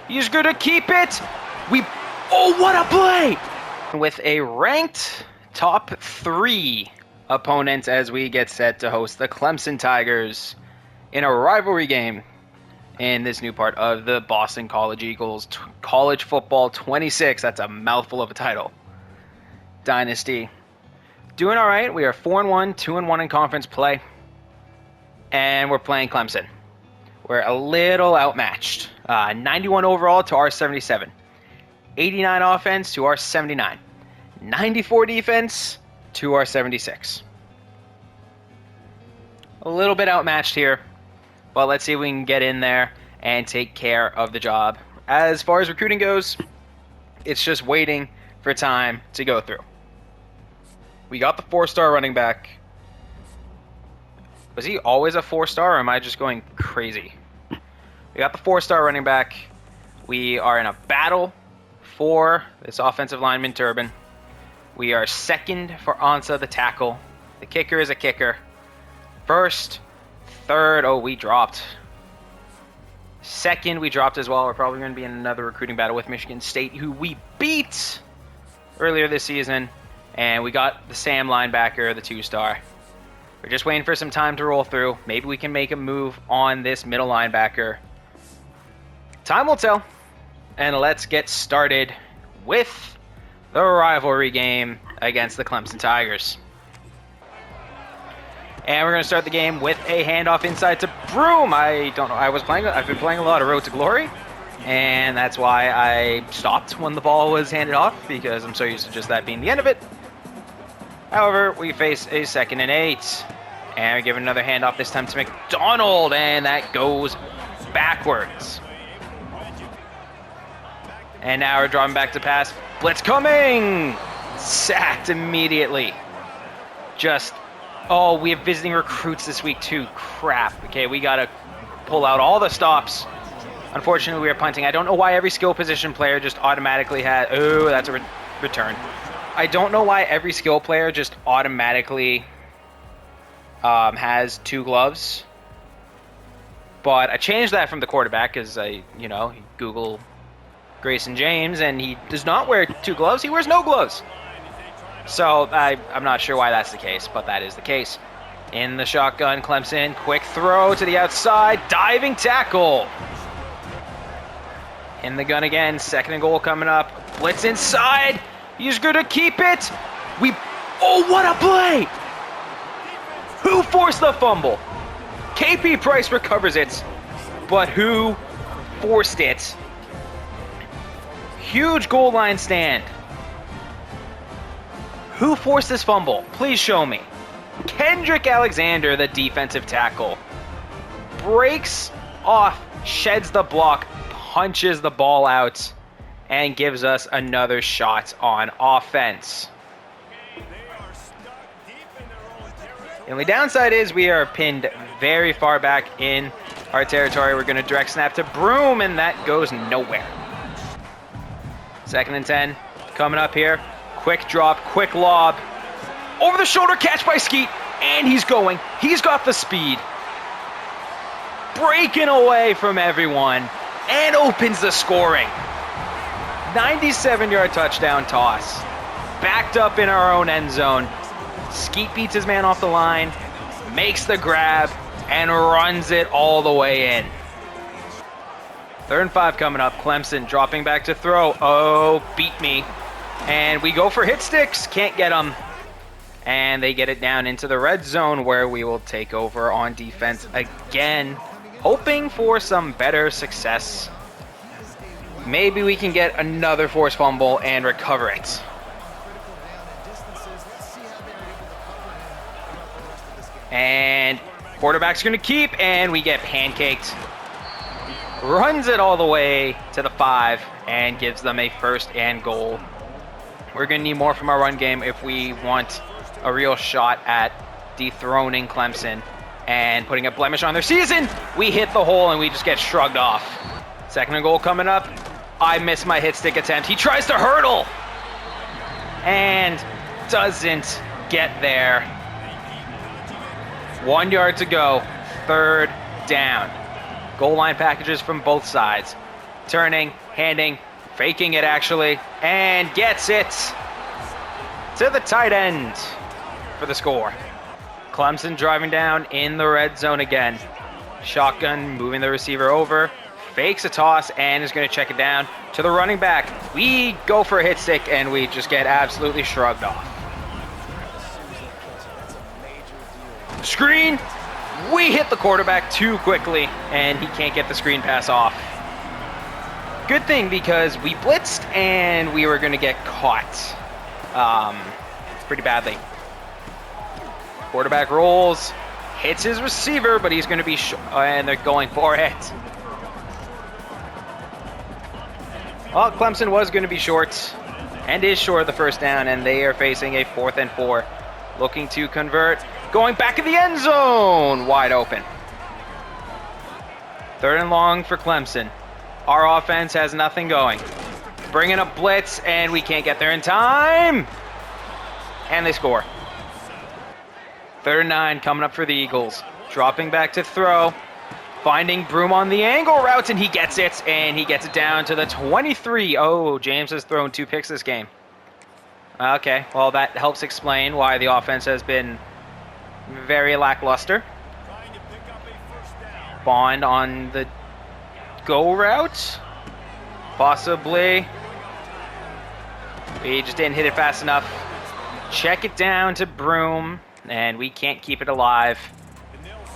He's going to keep it. Oh, what a play! With a ranked top 3 opponent as we get set to host the Clemson Tigers in a rivalry game in this new part of the Boston College Eagles College Football 26. That's a mouthful of a title. Dynasty. Doing all right. We are 4-1, 2-1 in conference play. And we're playing Clemson. We're a little outmatched. 91 overall to our 77. 89 offense to our 79. 94 defense to our 76. A little bit outmatched here, but let's see if we can get in there and take care of the job. As far as recruiting goes, it's just waiting for time to go through. We got the 4-star running back. Was he always a 4-star, or am I just going crazy? We got the 4-star running back. We are in a battle for this offensive lineman, Turbin. We are second for Ansa, the tackle. The kicker is a kicker. First, third, we dropped. Second, we dropped as well. We're probably going to be in another recruiting battle with Michigan State, who we beat earlier this season. And we got the Sam linebacker, the 2-star. We're just waiting for some time to roll through. Maybe we can make a move on this middle linebacker. Time will tell. And let's get started with the rivalry game against the Clemson Tigers. And we're going to start the game with a handoff inside to Broom. I don't know. I've been playing a lot of Road to Glory. And that's why I stopped when the ball was handed off, because I'm so used to just that being the end of it. However, we face a 2nd and 8. And we give another handoff, this time to McDonald, and that goes backwards. And now we're dropping back to pass. Blitz coming! Sacked immediately. We have visiting recruits this week too. Crap. Okay, we gotta pull out all the stops. Unfortunately, we are punting. I don't know why every skill position player just automatically has... Oh, that's a return. I don't know why every skill player just automatically has 2 gloves. But I changed that from the quarterback because Google Grayson James, and he does not wear 2 gloves. He wears no gloves. So I'm not sure why that's the case, but that is the case. In the shotgun, Clemson, quick throw to the outside, diving tackle. In the gun again, 2nd and goal coming up. Blitz inside. He's going to keep it. What a play! Who forced the fumble? KP Price recovers it, but who forced it? Huge goal line stand. Who forced this fumble? Please show me. Kendrick Alexander, the defensive tackle, breaks off, sheds the block, punches the ball out, and gives us another shot on offense. The only downside is we are pinned very far back in our territory. We're going to direct snap to Broom, and that goes nowhere. 2nd and 10 coming up here. Quick drop, quick lob. Over the shoulder catch by Skeet, and he's going. He's got the speed. Breaking away from everyone, and opens the scoring. 97-yard touchdown toss. Backed up in our own end zone. Skeet beats his man off the line, makes the grab, and runs it all the way in. 3rd and 5 coming up. Clemson dropping back to throw. Beat me. And we go for hit sticks. Can't get them. And they get it down into the red zone, where we will take over on defense again, hoping for some better success. Maybe we can get another forced fumble and recover it. And quarterback's going to keep, and we get pancaked. Runs it all the way to the 5 and gives them a 1st and goal. We're going to need more from our run game if we want a real shot at dethroning Clemson and putting a blemish on their season. We hit the hole and we just get shrugged off. 2nd and goal coming up. I miss my hit stick attempt. He tries to hurdle and doesn't get there. 1 yard to go. 3rd down. Goal line packages from both sides. turning, handing, faking it actually, and gets it to the tight end for the score. Clemson driving down in the red zone again. Shotgun, moving the receiver over, fakes a toss, and is going to check it down to the running back. We go for a hit stick, and we just get absolutely shrugged off. Screen! We hit the quarterback too quickly, and he can't get the screen pass off. Good thing, because we blitzed, and we were going to get caught pretty badly. Quarterback rolls, hits his receiver, but he's going to be and they're going for it. Well, Clemson was going to be short and is short of the first down, and they are facing a 4th and 4, looking to convert, going back in the end zone, wide open. 3rd and long for Clemson. Our offense has nothing going. Bringing up blitz, and we can't get there in time, and they score. 3rd and 9 coming up for the Eagles. Dropping back to throw. Finding Broom on the angle route, and he gets it down to the 23. Oh, James has thrown 2 picks this game. Okay, well, that helps explain why the offense has been very lackluster. Bond on the go route. Possibly. We just didn't hit it fast enough. Check it down to Broom, and we can't keep it alive.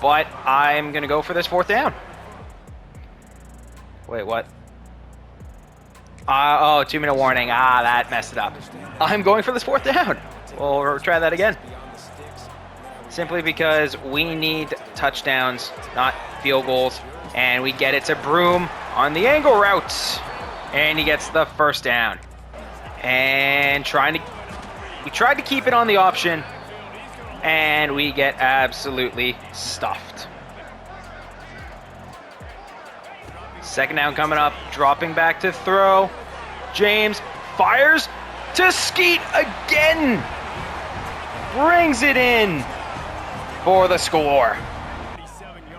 But I'm going to go for this 4th down. Wait, what? Oh, 2-minute warning. That messed it up. I'm going for this 4th down. We'll try that again. Simply because we need touchdowns, not field goals. And we get it to Broom on the angle route. And he gets the 1st down. And we tried to keep it on the option. And we get absolutely stuffed. 2nd down coming up, dropping back to throw. James fires to Skeet again. Brings it in for the score.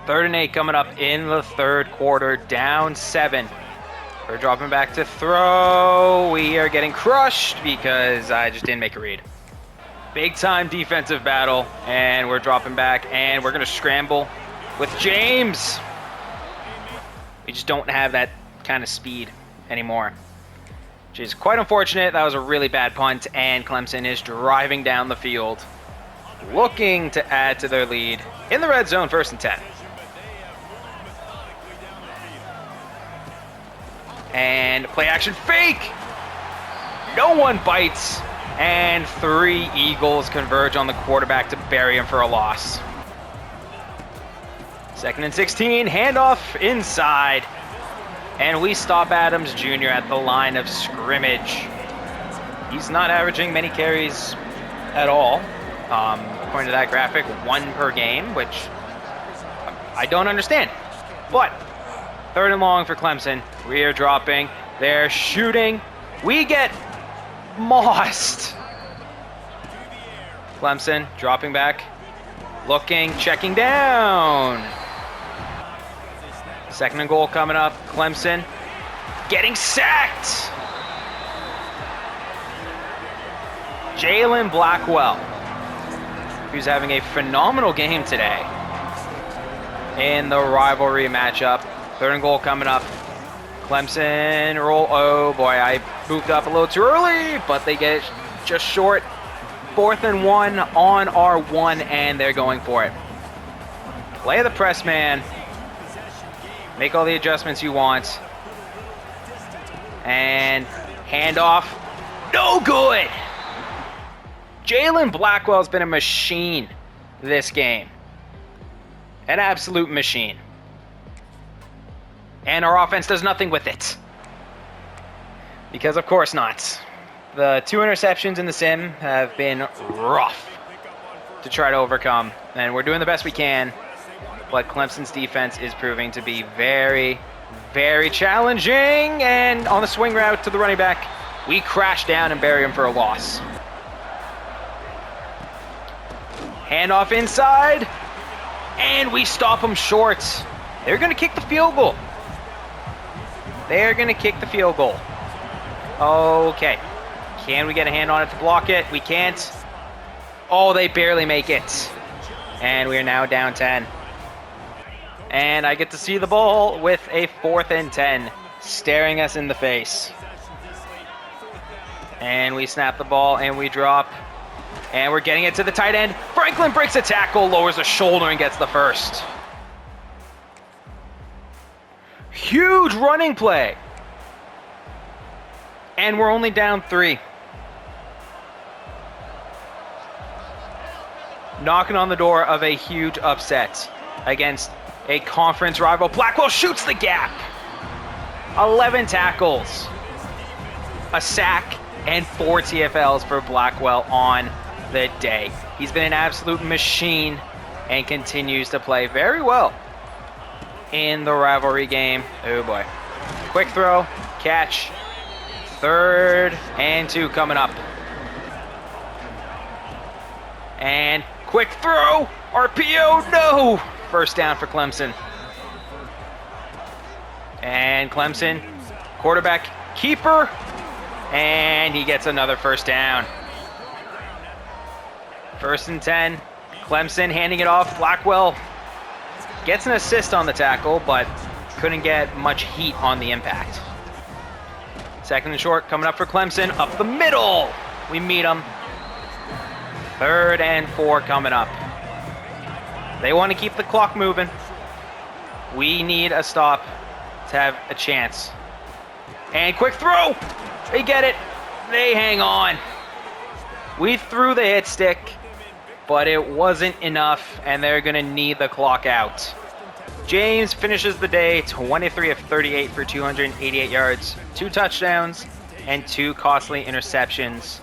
3rd and 8 coming up in the 3rd quarter, down 7. We're dropping back to throw. We are getting crushed because I just didn't make a read. Big time defensive battle, and we're dropping back, and we're going to scramble with James. We just don't have that kind of speed anymore, which is quite unfortunate. That was a really bad punt, and Clemson is driving down the field, looking to add to their lead in the red zone, 1st and 10. And play action fake. No one bites. And 3 Eagles converge on the quarterback to bury him for a loss. 2nd and 16, handoff inside. And we stop Adams Jr. at the line of scrimmage. He's not averaging many carries at all. According to that graphic, 1 per game, which I don't understand. But 3rd and long for Clemson. We are dropping. They're shooting. We get mossed. Clemson dropping back, looking, checking down. 2nd and goal coming up. Clemson getting sacked. Jalen Blackwell, who's having a phenomenal game today in the rivalry matchup. 3rd and goal coming up. Clemson roll. Oh boy, I moved up a little too early, but they get it just short. 4th and 1 on our 1, and they're going for it. Play the press man. Make all the adjustments you want. And handoff. No good. Jalen Blackwell's been a machine this game. An absolute machine. And our offense does nothing with it. Because of course not. The 2 interceptions in the sim have been rough to try to overcome. And we're doing the best we can. But Clemson's defense is proving to be very, very challenging. And on the swing route to the running back, we crash down and bury him for a loss. Handoff inside. And we stop them short. They're going to kick the field goal. They're going to kick the field goal. Okay. Can we get a hand on it to block it? We can't. Oh, they barely make it. And we are now down 10. And I get to see the ball with a 4th and 10 staring us in the face. And we snap the ball and we drop. And we're getting it to the tight end. Franklin breaks a tackle, lowers a shoulder, and gets the first. Huge running play. And we're only down 3. Knocking on the door of a huge upset against a conference rival. Blackwell shoots the gap. 11 tackles, a sack, and 4 TFLs for Blackwell on the day. He's been an absolute machine and continues to play very well in the rivalry game. Oh boy. Quick throw, catch, 3rd and 2 coming up. And quick throw, RPO, no! First down for Clemson. And Clemson, quarterback keeper, and he gets another first down. 1st and 10, Clemson handing it off. Blackwell gets an assist on the tackle, but couldn't get much heat on the impact. 2nd and short coming up for Clemson, up the middle. We meet them. 3rd and 4 coming up. They want to keep the clock moving. We need a stop to have a chance. And quick throw. They get it. They hang on. We threw the hit stick, but it wasn't enough, and they're going to need the clock out. James finishes the day 23 of 38 for 288 yards, 2 touchdowns, and 2 costly interceptions.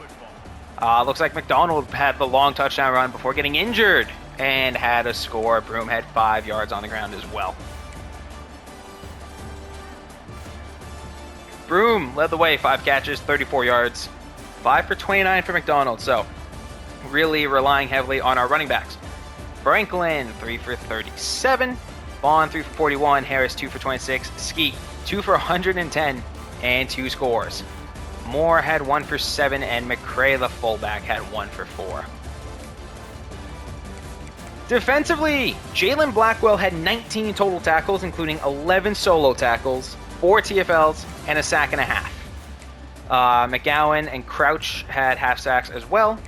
Looks like McDonald had the long touchdown run before getting injured and had a score. Broom had 5 yards on the ground as well. Broom led the way, 5 catches, 34 yards, 5 for 29 for McDonald. So really relying heavily on our running backs. Franklin, 3 for 37. Vaughn, 3 for 41. Harris, 2 for 26. Skeet, 2 for 110 and 2 scores. Moore had 1 for 7, and McCray, the fullback, had 1 for 4. Defensively, Jalen Blackwell had 19 total tackles, including 11 solo tackles, 4 TFLs, and a sack and a half. McGowan and Crouch had half sacks as well.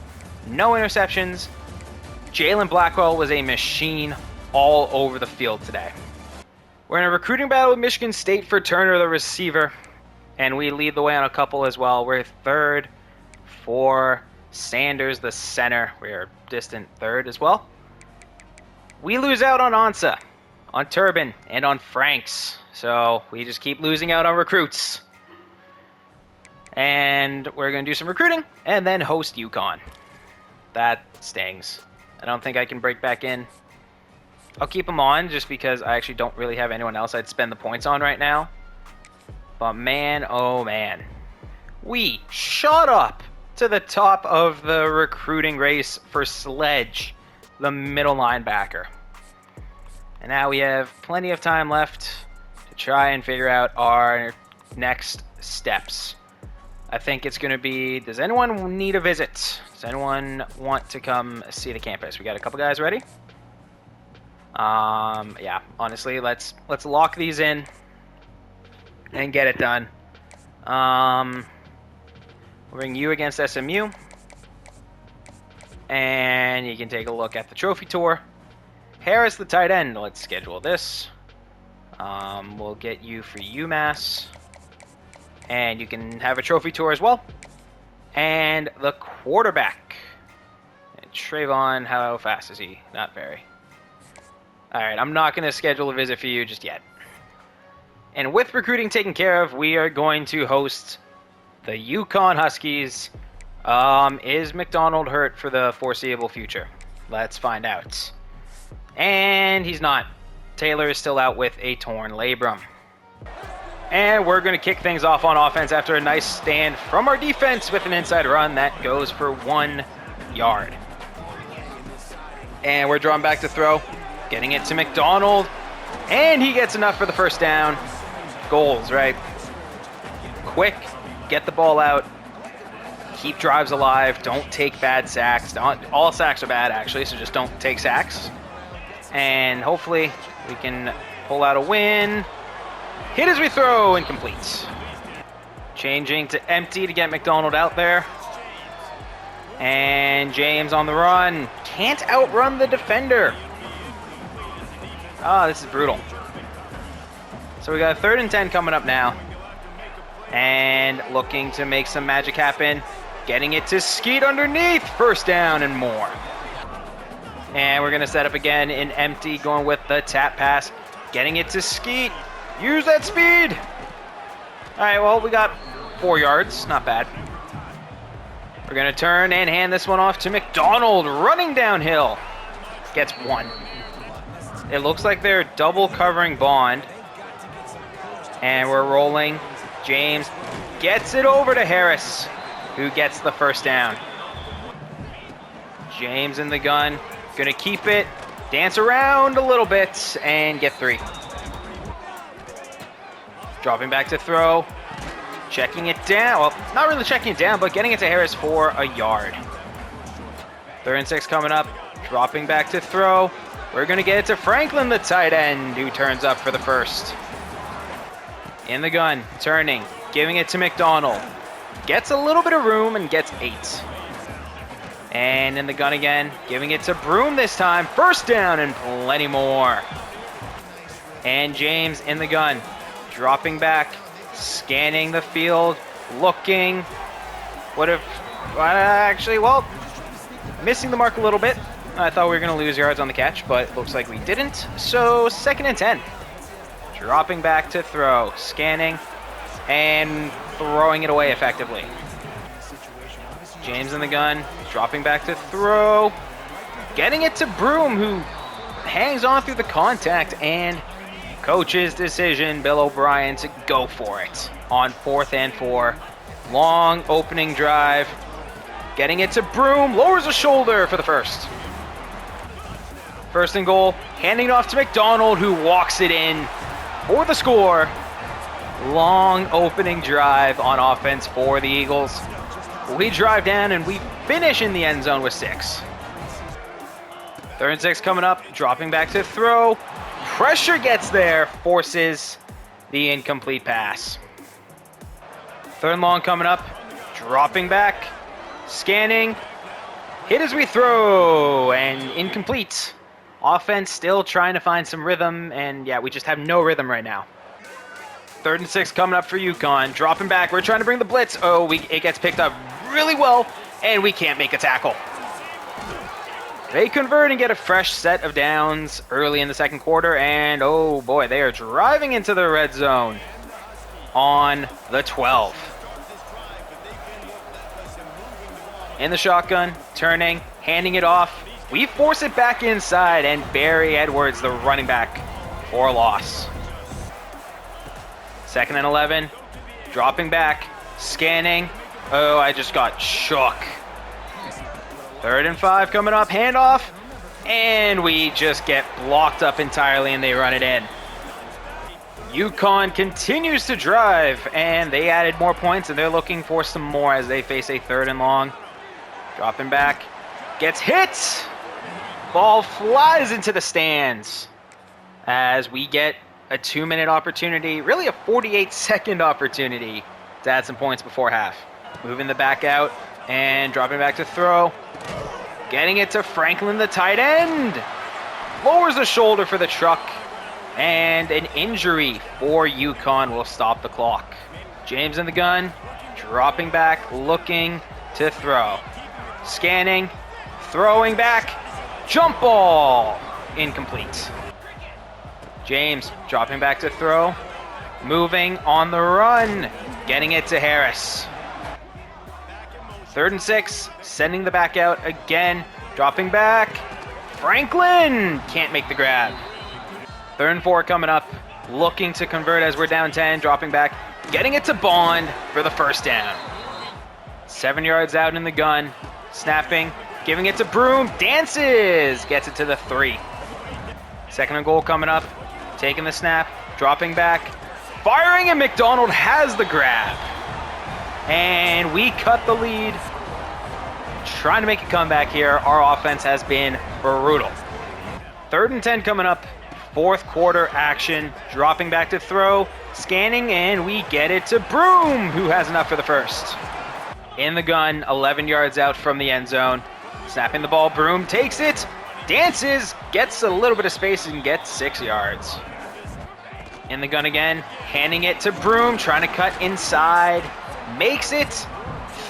No interceptions. Jalen Blackwell was a machine all over the field today. We're in a recruiting battle with Michigan State for Turner, the receiver, and we lead the way on a couple as well. We're 3rd for Sanders, the center. We're distant 3rd as well. We lose out on Ansa, on Turbin, and on Franks. So we just keep losing out on recruits. And we're going to do some recruiting and then host UConn. That stings. I don't think I can break back in. I'll keep them on just because I actually don't really have anyone else I'd spend the points on right now. But man, oh man. We shot up to the top of the recruiting race for Sledge, the middle linebacker. And now we have plenty of time left to try and figure out our next steps. I think it's going to be, does anyone need a visit? Does anyone want to come see the campus? We got a couple guys ready? Yeah, honestly, let's lock these in and get it done. We'll bring you against SMU. And you can take a look at the trophy tour. Harris, the tight end. Let's schedule this. We'll get you for UMass. And you can have a trophy tour as well. And the quarterback. And Trayvon, how fast is he? Not very. Alright, I'm not going to schedule a visit for you just yet. And with recruiting taken care of, we are going to host the UConn Huskies. Is McDonald hurt for the foreseeable future? Let's find out. And he's not. Taylor is still out with a torn labrum. And we're going to kick things off on offense after a nice stand from our defense with an inside run that goes for 1 yard. And we're drawn back to throw. Getting it to McDonald. And he gets enough for the first down. Goals, right? quick, get the ball out, keep drives alive, don't take bad sacks. All sacks are bad, actually, so just don't take sacks. And hopefully we can pull out a win. Hit as we throw, incomplete. Changing to empty to get McDonald out there. And James on the run. Can't outrun the defender. Oh, this is brutal. So we got a 3rd and 10 coming up now. And looking to make some magic happen. Getting it to Skeet underneath. 1st down and more. And we're going to set up again in empty, going with the tap pass. Getting it to Skeet. Use that speed. All right, well, we got 4 yards. Not bad. We're going to turn and hand this one off to McDonald, running downhill. Gets 1. It looks like they're double covering Bond. And we're rolling. James gets it over to Harris, who gets the 1st down. James in the gun. Going to keep it, dance around a little bit, and get 3. Dropping back to throw. Checking it down. Well, not really checking it down, but getting it to Harris for a yard. 3rd and 6 coming up. Dropping back to throw. We're going to get it to Franklin, the tight end, who turns up for the 1st. In the gun, turning, giving it to McDonald. Gets a little bit of room and gets 8. And in the gun again, giving it to Broom this time. 1st down and plenty more. And James in the gun, dropping back, scanning the field, looking. Missing the mark a little bit. I thought we were going to lose yards on the catch, but it looks like we didn't. So 2nd and 10. Dropping back to throw, scanning, and throwing it away effectively. James in the gun, dropping back to throw, getting it to Broom, who hangs on through the contact, and coach's decision, Bill O'Brien, to go for it on 4th and 4. Long opening drive, getting it to Broom, lowers the shoulder for the 1st. 1st and goal, handing it off to McDonald, who walks it in for the score. Long opening drive on offense for the Eagles. We drive down and we finish in the end zone with 6. 3rd and 6 coming up, dropping back to throw. Pressure gets there, forces the incomplete pass. 3rd and long coming up, dropping back, scanning, hit as we throw, and incomplete. Offense still trying to find some rhythm, and yeah, we just have no rhythm right now. 3rd and 6 coming up for UConn, dropping back, we're trying to bring the blitz. It gets picked up really well, and we can't make a tackle. They convert and get a fresh set of downs early in the 2nd quarter, and oh boy, they are driving into the red zone on the 12. In the shotgun, turning, handing it off. We force it back inside, and Barry Edwards, the running back, for a loss. 2nd and 11, dropping back, scanning. Oh, I just got shook. 3rd and 5 coming up, handoff, and we just get blocked up entirely, and they run it in. UConn continues to drive, and they added more points, and they're looking for some more as they face a 3rd and long. Dropping back, gets hit. Ball flies into the stands as we get a 2-minute opportunity, really a 48-second opportunity to add some points before half. Moving the back out and dropping back to throw. Getting it to Franklin, the tight end. Lowers the shoulder for the truck. And an injury for UConn will stop the clock. James in the gun, dropping back, looking to throw. Scanning, throwing back, jump ball, incomplete. James dropping back to throw, moving on the run, getting it to Harris. 3rd and 6, sending the back out again, dropping back. Franklin can't make the grab. 3rd and 4 coming up, looking to convert as we're down 10, dropping back, getting it to Bond for the 1st down. 7 yards out in the gun, snapping, giving it to Broom, dances, gets it to the 3. 2nd and goal coming up, taking the snap, dropping back, firing, and McDonald has the grab. And we cut the lead. Trying to make a comeback here. Our offense has been brutal. 3rd and 10 coming up. 4th quarter action. Dropping back to throw. Scanning, and we get it to Broom, who has enough for the first. In the gun, 11 yards out from the end zone. Snapping the ball, Broom takes it. Dances, gets a little bit of space, and gets 6 yards. In the gun again. Handing it to Broom, trying to cut inside. Makes it.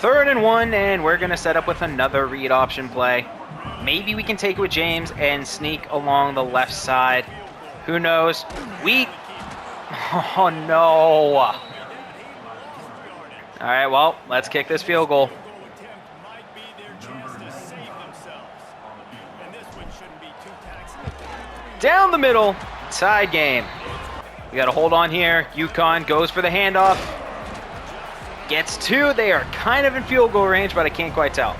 3rd and 1, and we're going to set up with another read option play. Maybe we can take it with James and sneak along the left side. Who knows? Oh, no. All right, well, let's kick this field goal. Down the middle, tied game. We got to hold on here. UConn goes for the handoff. Gets 2. They are kind of in field goal range, but I can't quite tell.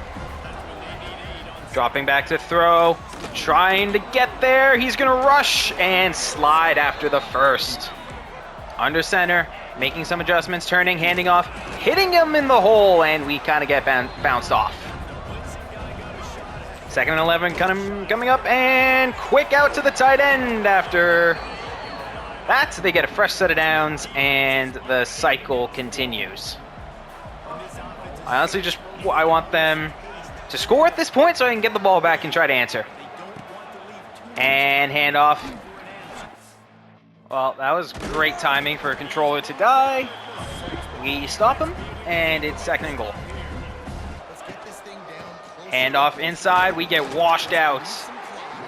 Dropping back to throw. Trying to get there. He's going to rush and slide after the first. Under center. Making some adjustments. Turning. Handing off. Hitting him in the hole. And we kind of get bounced off. 2nd and 11 coming up. And quick out to the tight end after that. They get a fresh set of downs. And the cycle continues. I honestly I want them to score at this point so I can get the ball back and try to answer. And handoff. Well, that was great timing for a controller to die. We stop him, and it's 2nd and goal. Handoff inside. We get washed out.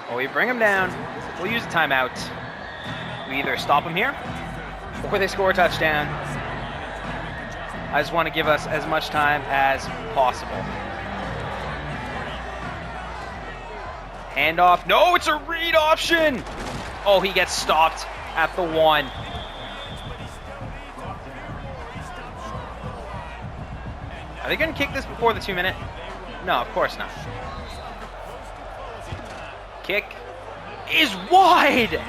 Well, we bring him down. We'll use a timeout. We either stop him here, or they score a touchdown. I just want to give us as much time as possible. Handoff. No, it's a read option. Oh, he gets stopped at the 1. Are they going to kick this before the 2-minute? No, of course not. Kick is wide.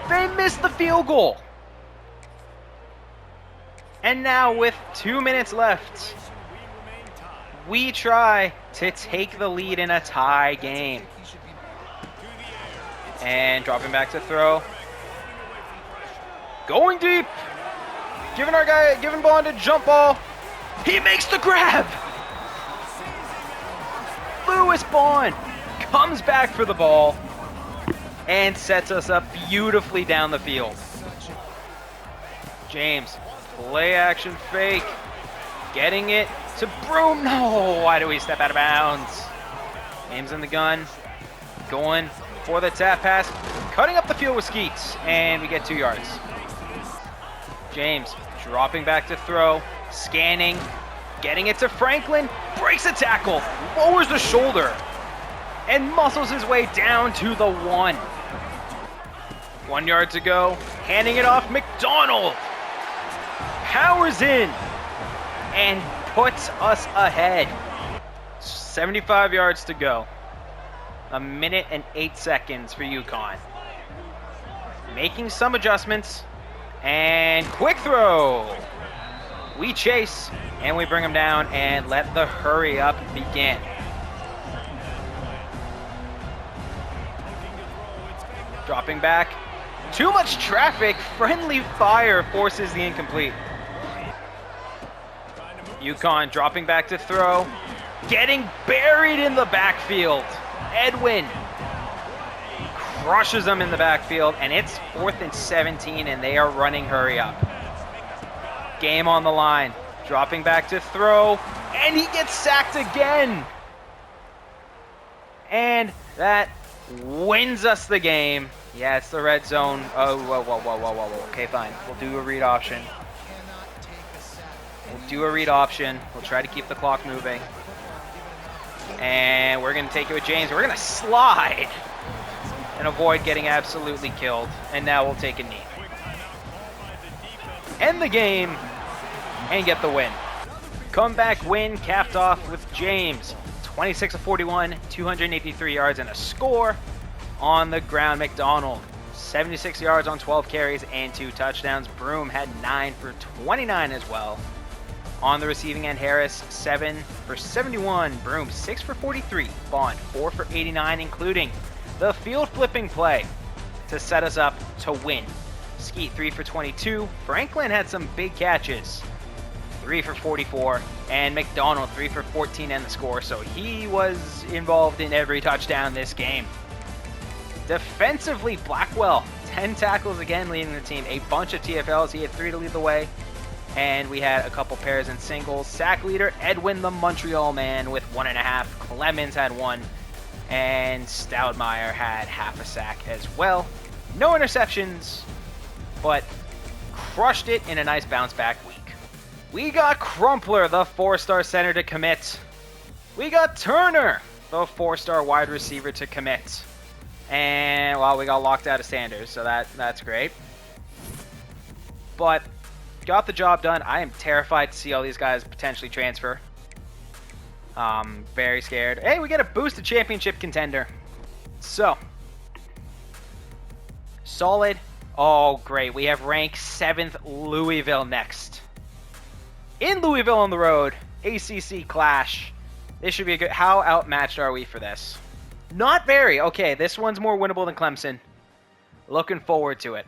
They missed the field goal. And now with 2 minutes left, we try to take the lead in a tie game. And dropping back to throw. Going deep. Giving Bond a jump ball. He makes the grab. Lewis Bond comes back for the ball and sets us up beautifully down the field. James. Play action fake. Getting it to Broom. No, why do we step out of bounds? James in the gun. Going for the tap pass. Cutting up the field with Skeets. And we get 2 yards. James dropping back to throw. Scanning. Getting it to Franklin. Breaks a tackle. Lowers the shoulder. And muscles his way down to the 1. 1 yard to go. Handing it off. McDonald. Powers in and puts us ahead. 75 yards to go. 1 minute and 8 seconds for UConn. Making some adjustments. And quick throw. We chase and we bring him down and let the hurry up begin. Dropping back. Too much traffic. Friendly fire forces the incomplete. UConn dropping back to throw. Getting buried in the backfield. Edwin crushes them in the backfield, and it's 4th and 17, and they are running hurry up. Game on the line. Dropping back to throw, and he gets sacked again. And that wins us the game. Yeah, it's the red zone. Oh, whoa. Okay, fine. We'll do a read option. We'll try to keep the clock moving. And we're going to take it with James. We're going to slide and avoid getting absolutely killed. And now we'll take a knee. End the game and get the win. Comeback win capped off with James. 26 of 41, 283 yards and a score on the ground. McDonald, 76 yards on 12 carries and 2 touchdowns. Broom had 9 for 29 as well. On the receiving end, Harris 7 for 71. Broom 6 for 43. Bond 4 for 89, including the field flipping play to set us up to win. Skeet 3 for 22. Franklin had some big catches. 3 for 44, and McDonald 3 for 14 and the score, so he was involved in every touchdown this game. Defensively, Blackwell 10 tackles again leading the team, a bunch of TFLs. He had 3 to lead the way, and we had a couple pairs and singles. Sack leader Edwin the Montreal man with 1.5. Clemens had 1, and Stoudemire had half a sack as well. No interceptions, but crushed it in a nice bounce back week. We got Crumpler, the 4-star center, to commit. We got Turner, the 4-star wide receiver, to commit. And, well, we got locked out of Sanders, so that's great. But got the job done. I am terrified to see all these guys potentially transfer. Very scared. Hey, we get a boosted championship contender. So, solid. Oh, great. We have ranked 7th Louisville next. In Louisville on the road, ACC clash. This should be a good... How outmatched are we for this? Not very. Okay, this one's more winnable than Clemson. Looking forward to it.